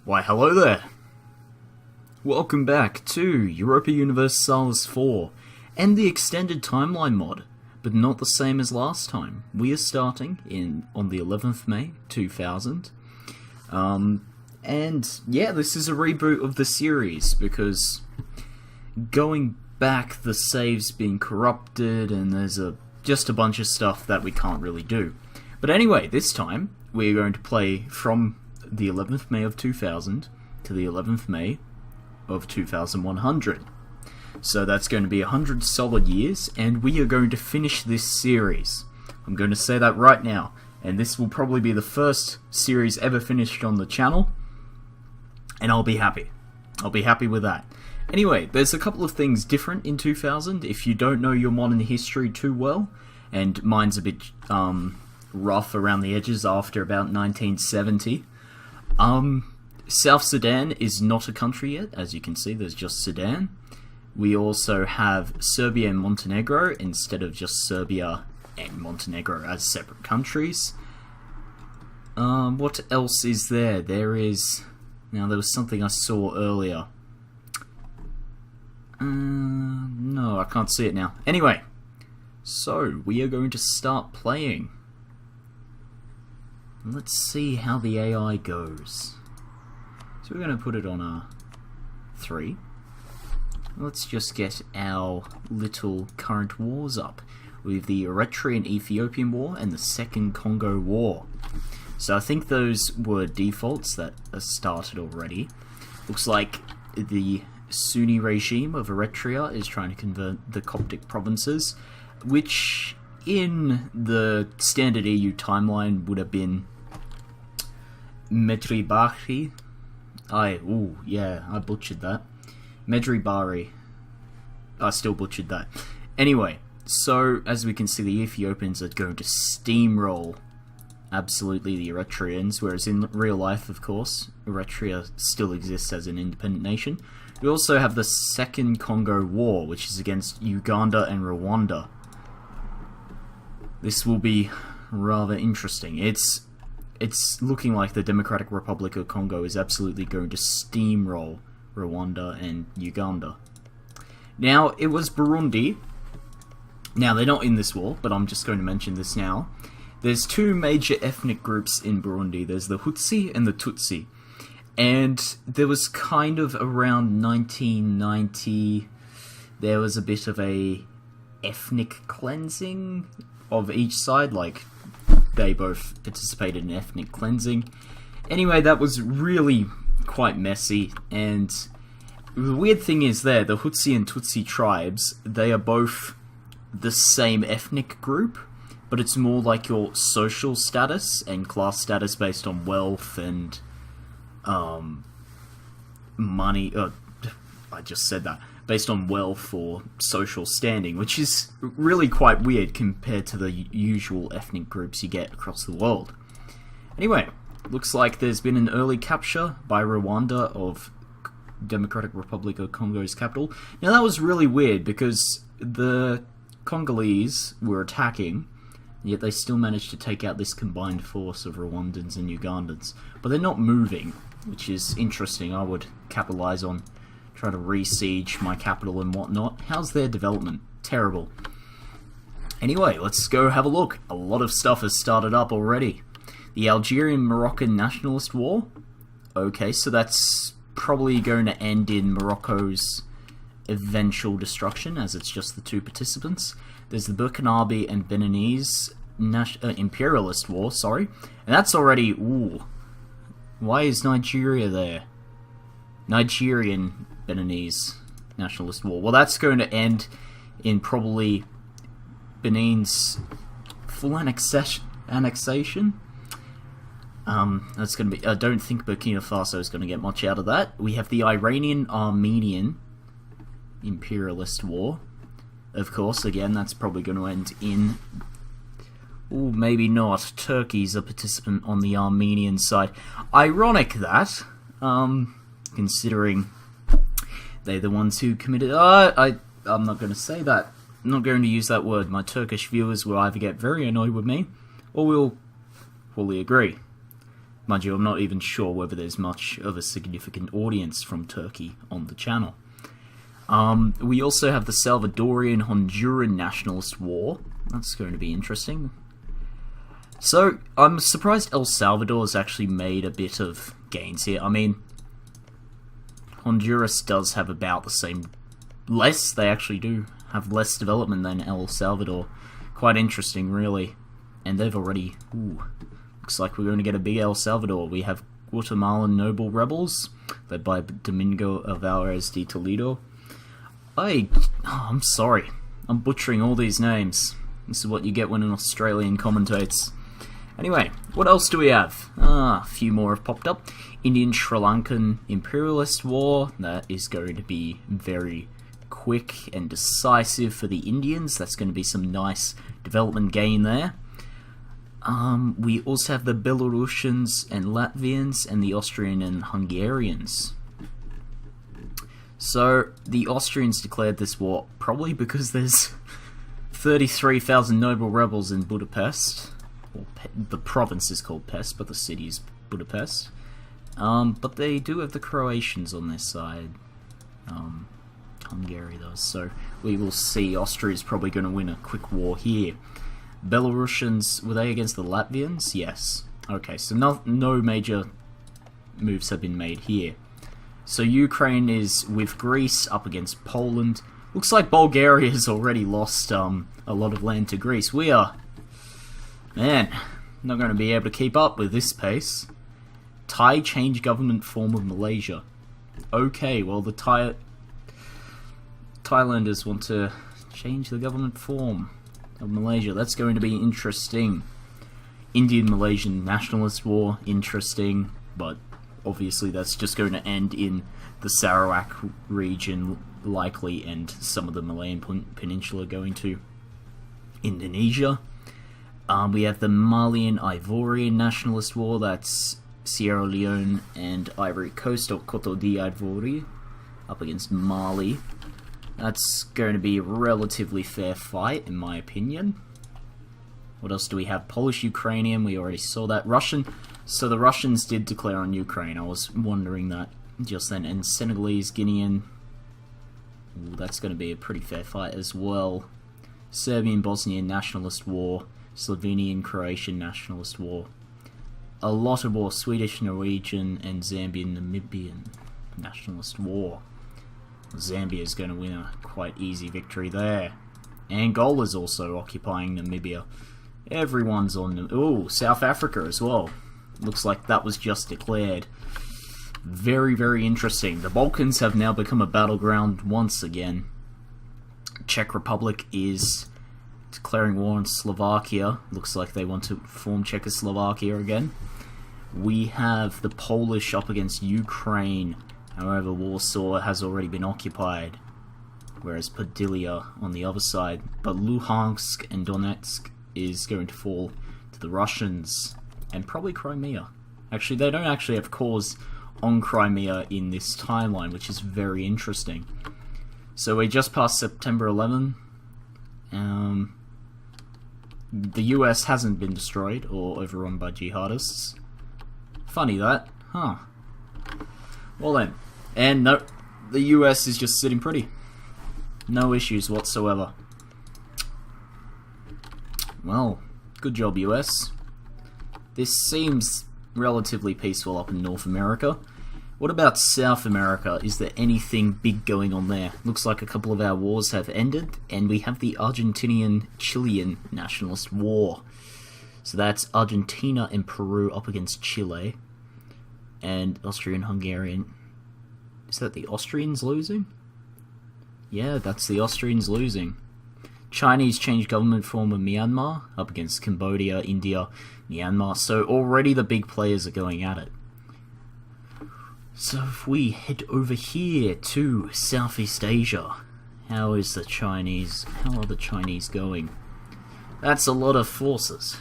Why, hello there! Welcome back to Europa Universalis 4 and the extended timeline mod, but not the same as last time. We are starting on the 11th May 2000, and yeah, this is a reboot of the series because going back, the save's been corrupted and there's just a bunch of stuff that we can't really do. But anyway, this time we're going to play from the 11th May of 2000 to the 11th May of 2100. So that's going to be 100 solid years, and we are going to finish this series. I'm going to say that right now, and this will probably be the first series ever finished on the channel, and I'll be happy. I'll be happy with that. Anyway, there's a couple of things different in 2000 if you don't know your modern history too well, and mine's a bit rough around the edges after about 1970. South Sudan is not a country yet, as you can see, there's just Sudan. We also have Serbia and Montenegro instead of just Serbia and Montenegro as separate countries. What else is there? There was something I saw earlier. No, I can't see it now. Anyway, so we are going to start playing. Let's see how the AI goes. So we're going to put it on a 3. Let's just get our little current wars up. We have the Eritrean-Ethiopian War and the Second Congo War. So I think those were defaults that are started already. Looks like the Sunni regime of Eritrea is trying to convert the Coptic provinces, which in the standard EU timeline would have been Medribari. I butchered that. Medribari. I still butchered that. Anyway, so as we can see, the Ethiopians are going to steamroll absolutely the Eritreans, whereas in real life, of course, Eritrea still exists as an independent nation. We also have the Second Congo War, which is against Uganda and Rwanda. This will be rather interesting. It's looking like the Democratic Republic of Congo is absolutely going to steamroll Rwanda and Uganda. Now, it was Burundi. Now, they're not in this war, but I'm just going to mention this now. There's two major ethnic groups in Burundi. There's the Hutsi and the Tutsi. And there was kind of around 1990, there was a bit of a ethnic cleansing of each side, like they both participated in ethnic cleansing. Anyway, that was really quite messy, and the weird thing is the Hutsi and Tutsi tribes, they are both the same ethnic group, but it's more like your social status and class status based on wealth and money. I just said that. Based on wealth or social standing, which is really quite weird compared to the usual ethnic groups you get across the world. Anyway, looks like there's been an early capture by Rwanda of Democratic Republic of Congo's capital. Now that was really weird because the Congolese were attacking, yet they still managed to take out this combined force of Rwandans and Ugandans. But they're not moving, which is interesting. I would capitalize on try to re-siege my capital and whatnot. How's their development? Terrible. Anyway, let's go have a look. A lot of stuff has started up already. The Algerian-Moroccan Nationalist War. Okay, so that's probably going to end in Morocco's eventual destruction, as it's just the two participants. There's the Burkinabe and Beninese Imperialist War, sorry. And that's already... Ooh. Why is Nigeria there? Nigerian Beninese Nationalist War. Well, that's going to end in probably Benin's full annexation. That's going to be... I don't think Burkina Faso is going to get much out of that. We have the Iranian-Armenian Imperialist War. Of course, again, that's probably going to end in... Ooh, maybe not. Turkey's a participant on the Armenian side. Ironic that, considering they're the ones who committed... I'm not going to say that. I'm not going to use that word. My Turkish viewers will either get very annoyed with me, or will fully agree. Mind you, I'm not even sure whether there's much of a significant audience from Turkey on the channel. We also have the Salvadorian-Honduran Nationalist War. That's going to be interesting. So, I'm surprised El Salvador has actually made a bit of gains here. I mean, Honduras does have about the same... They actually do have less development than El Salvador. Quite interesting, really. And they've already... looks like we're going to get a big El Salvador. We have Guatemalan noble rebels, led by Domingo Alvarez de Toledo. I'm sorry. I'm butchering all these names. This is what you get when an Australian commentates. Anyway, what else do we have? A few more have popped up. Indian-Sri Lankan Imperialist War. That is going to be very quick and decisive for the Indians. That's going to be some nice development gain there. We also have the Belarusians and Latvians and the Austrian and Hungarians. So, the Austrians declared this war probably because there's 33,000 noble rebels in Budapest. The province is called Pest, but the city is Budapest. But they do have the Croatians on their side. Hungary does, so we will see. Austria is probably going to win a quick war here. Belarusians, were they against the Latvians? Yes. Okay, so no major moves have been made here. So Ukraine is with Greece up against Poland. Looks like Bulgaria has already lost a lot of land to Greece. We are, man, not going to be able to keep up with this pace. Thai change government form of Malaysia. Okay, well the Thailanders want to change the government form of Malaysia. That's going to be interesting. Indian-Malaysian nationalist war, interesting, but obviously that's just going to end in the Sarawak region, likely, and some of the Malayan Peninsula going to Indonesia. We have the Malian-Ivorian nationalist war, that's Sierra Leone and Ivory Coast, or Coto d'Ivoire, up against Mali. That's going to be a relatively fair fight, in my opinion. What else do we have? Polish-Ukrainian, we already saw that. Russian, so the Russians did declare on Ukraine, I was wondering that just then. And Senegalese-Guinean, that's going to be a pretty fair fight as well. Serbian-Bosnian nationalist war, Slovenian-Croatian nationalist war. A lot of war, Swedish-Norwegian and Zambian-Namibian nationalist war. Zambia is going to win a quite easy victory there. Angola's also occupying Namibia. Everyone's on... Ooh, South Africa as well. Looks like that was just declared. Very, very interesting. The Balkans have now become a battleground once again. Czech Republic is declaring war on Slovakia. Looks like they want to form Czechoslovakia again. We have the Polish up against Ukraine. However, Warsaw has already been occupied, whereas Padilla on the other side. But Luhansk and Donetsk is going to fall to the Russians, and probably Crimea. Actually, they don't actually have cores on Crimea in this timeline, which is very interesting. So we just passed September 11. The US hasn't been destroyed or overrun by jihadists. Funny that, huh? Well then, and no, the US is just sitting pretty. No issues whatsoever. Well, good job US. This seems relatively peaceful up in North America. What about South America? Is there anything big going on there? Looks like a couple of our wars have ended, and we have the Argentinian-Chilean nationalist war. So that's Argentina and Peru up against Chile. And Austrian-Hungarian. Is that the Austrians losing? Yeah, that's the Austrians losing. Chinese changed government form of Myanmar up against Cambodia, India, Myanmar. So already the big players are going at it. So if we head over here to Southeast Asia, how are the Chinese going? That's a lot of forces.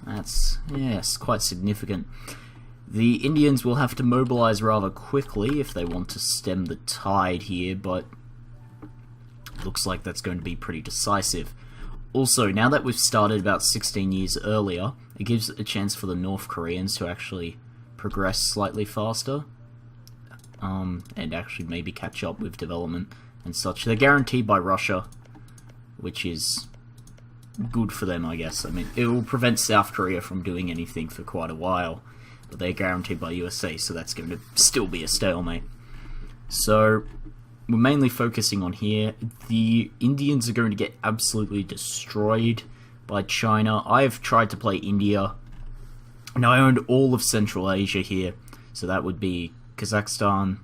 That's, yes, quite significant. The Indians will have to mobilize rather quickly if they want to stem the tide here, but looks like that's going to be pretty decisive. Also, now that we've started about 16 years earlier, it gives a chance for the North Koreans to actually progress slightly faster, and actually maybe catch up with development and such. They're guaranteed by Russia, which is good for them, I guess. I mean, it will prevent South Korea from doing anything for quite a while, but they're guaranteed by USA, so that's going to still be a stalemate. So we're mainly focusing on here. The Indians are going to get absolutely destroyed by China. I have tried to play India, and I owned all of Central Asia here, so that would be Kazakhstan,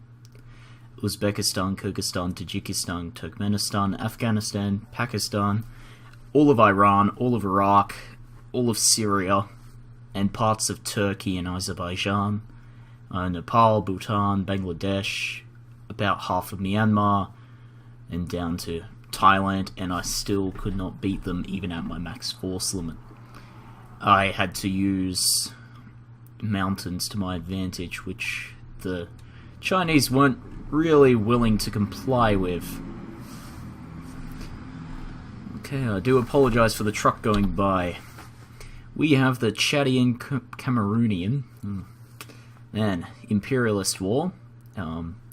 Uzbekistan, Kyrgyzstan, Tajikistan, Turkmenistan, Afghanistan, Pakistan, all of Iran, all of Iraq, all of Syria, and parts of Turkey and Azerbaijan, Nepal, Bhutan, Bangladesh, about half of Myanmar, and down to Thailand, and I still could not beat them even at my max force limit. I had to use mountains to my advantage, which the Chinese weren't really willing to comply with. Okay, I do apologize for the truck going by. We have the Chadian Cameroonian. Man, imperialist war.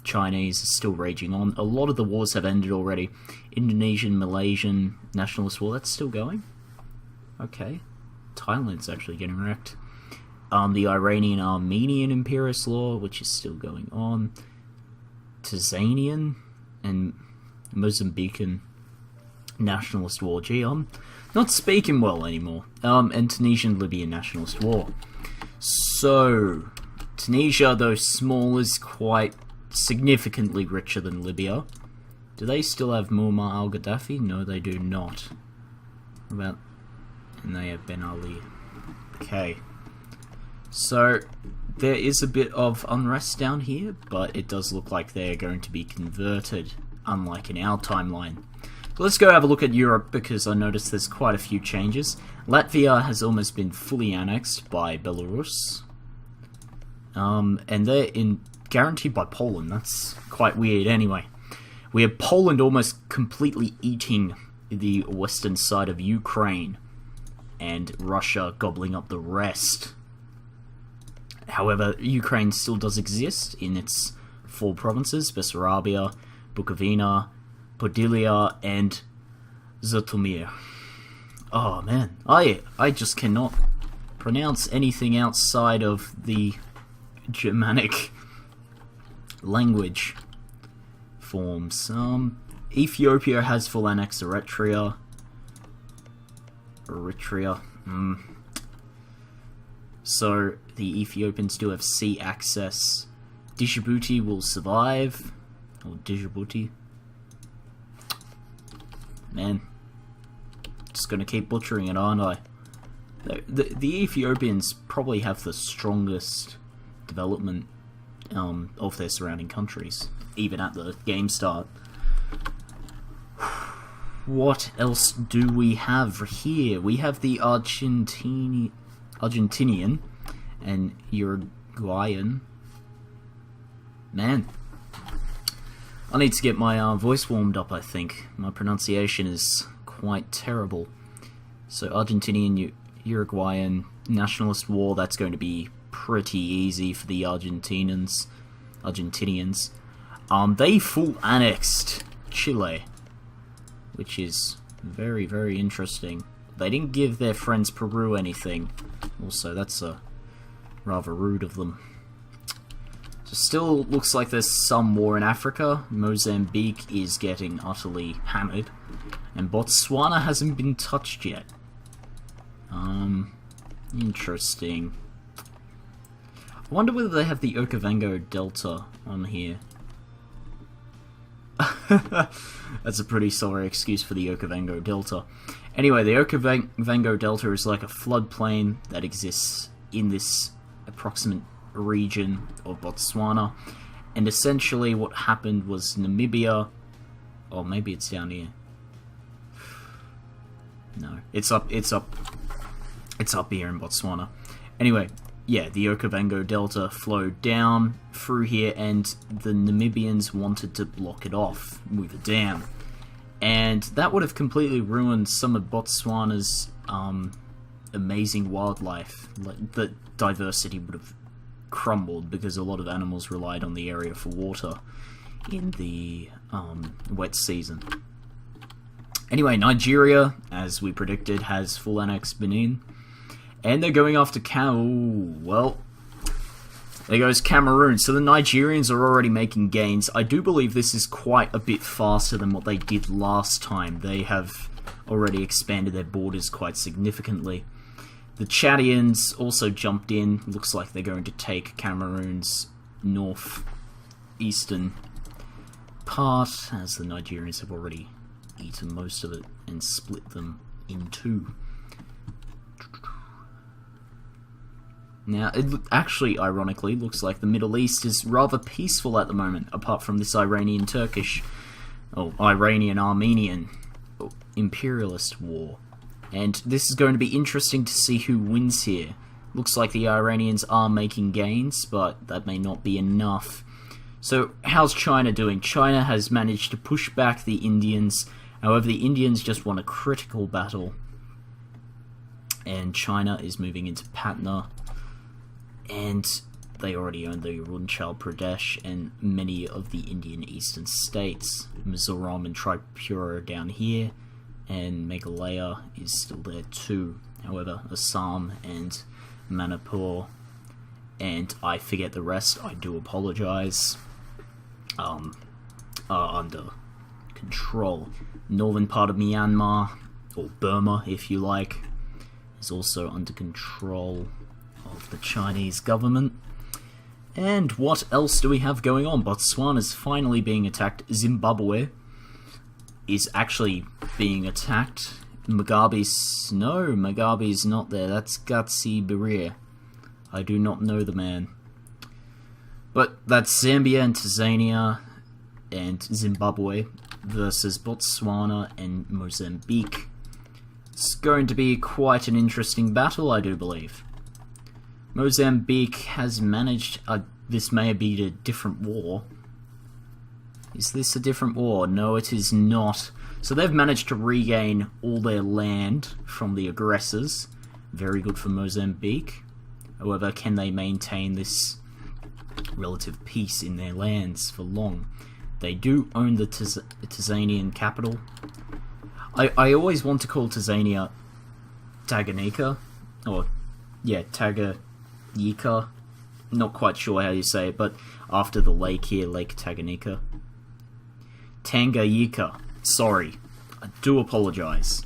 Chinese is still raging on. A lot of the wars have ended already. Indonesian, Malaysian nationalist war, that's still going? Okay. Thailand's actually getting wrecked. The Iranian-Armenian imperialist law, which is still going on. Tanzanian and Mozambican nationalist war. Gee, I'm not speaking well anymore. And Tunisian-Libyan nationalist war. So, Tunisia, though small, is quite significantly richer than Libya. Do they still have Muammar al-Gaddafi? No, they do not. What about... And they have Ben Ali. Okay. So, there is a bit of unrest down here, but it does look like they're going to be converted, unlike in our timeline. So let's go have a look at Europe, because I noticed there's quite a few changes. Latvia has almost been fully annexed by Belarus. And they're guaranteed by Poland. That's quite weird anyway. We have Poland almost completely eating the western side of Ukraine, and Russia gobbling up the rest. However, Ukraine still does exist in its 4 provinces: Bessarabia, Bukovina, Podylia, and Zhytomyr. Oh man, I just cannot pronounce anything outside of the Germanic language forms. Ethiopia has full annex Eritrea. So the Ethiopians do have sea access. Djibouti will survive. Or Djibouti. Man, just gonna keep butchering it, aren't I? The Ethiopians probably have the strongest development of their surrounding countries, even at the game start. What else do we have here? We have the Argentinian and Uruguayan. Man, I need to get my voice warmed up, I think. My pronunciation is quite terrible. So Argentinian, Uruguayan nationalist war, that's going to be pretty easy for the Argentinians. They full annexed Chile, which is very, very interesting. They didn't give their friends Peru anything. Also, that's rather rude of them. So still looks like there's some war in Africa. Mozambique is getting utterly hammered. And Botswana hasn't been touched yet. Interesting. I wonder whether they have the Okavango Delta on here. That's a pretty sorry excuse for the Okavango Delta. Anyway, the Okavango Delta is like a floodplain that exists in this approximate region of Botswana. And essentially what happened was Namibia... Or maybe it's down here. No, it's up here in Botswana. Anyway, yeah, the Okavango Delta flowed down through here, and the Namibians wanted to block it off with a dam. And that would have completely ruined some of Botswana's amazing wildlife. Like, the diversity would have crumbled because a lot of animals relied on the area for water in the wet season. Anyway, Nigeria, as we predicted, has full annexed Benin. And they're going after there goes Cameroon. So the Nigerians are already making gains. I do believe this is quite a bit faster than what they did last time. They have already expanded their borders quite significantly. The Chadians also jumped in. Looks like they're going to take Cameroon's northeastern part, as the Nigerians have already eaten most of it and split them in two. Now, it actually, ironically, looks like the Middle East is rather peaceful at the moment, apart from this Iranian-Armenian imperialist war. And this is going to be interesting to see who wins here. Looks like the Iranians are making gains, but that may not be enough. So, how's China doing? China has managed to push back the Indians. However, the Indians just won a critical battle. And China is moving into Patna. And they already own the Arunachal Pradesh and many of the Indian eastern states. Mizoram and Tripura are down here, and Meghalaya is still there too. However, Assam and Manipur, and I forget the rest, I do apologise, are under control. Northern part of Myanmar, or Burma if you like, is also under control of the Chinese government. And what else do we have going on? Botswana is finally being attacked. Zimbabwe is actually being attacked. Mugabe's not there. That's Gatsi Beria. I do not know the man. But that's Zambia and Tanzania and Zimbabwe versus Botswana and Mozambique. It's going to be quite an interesting battle, I do believe. Mozambique has managed... this may be a different war. Is this a different war? No, it is not. So they've managed to regain all their land from the aggressors. Very good for Mozambique. However, can they maintain this relative peace in their lands for long? They do own the Tanzanian capital. I always want to call Tanzania Tanganyika. Or, yeah, Tanganyika. Not quite sure how you say it, but after the lake here, Lake Tanganyika. Tanganyika. Sorry. I do apologise.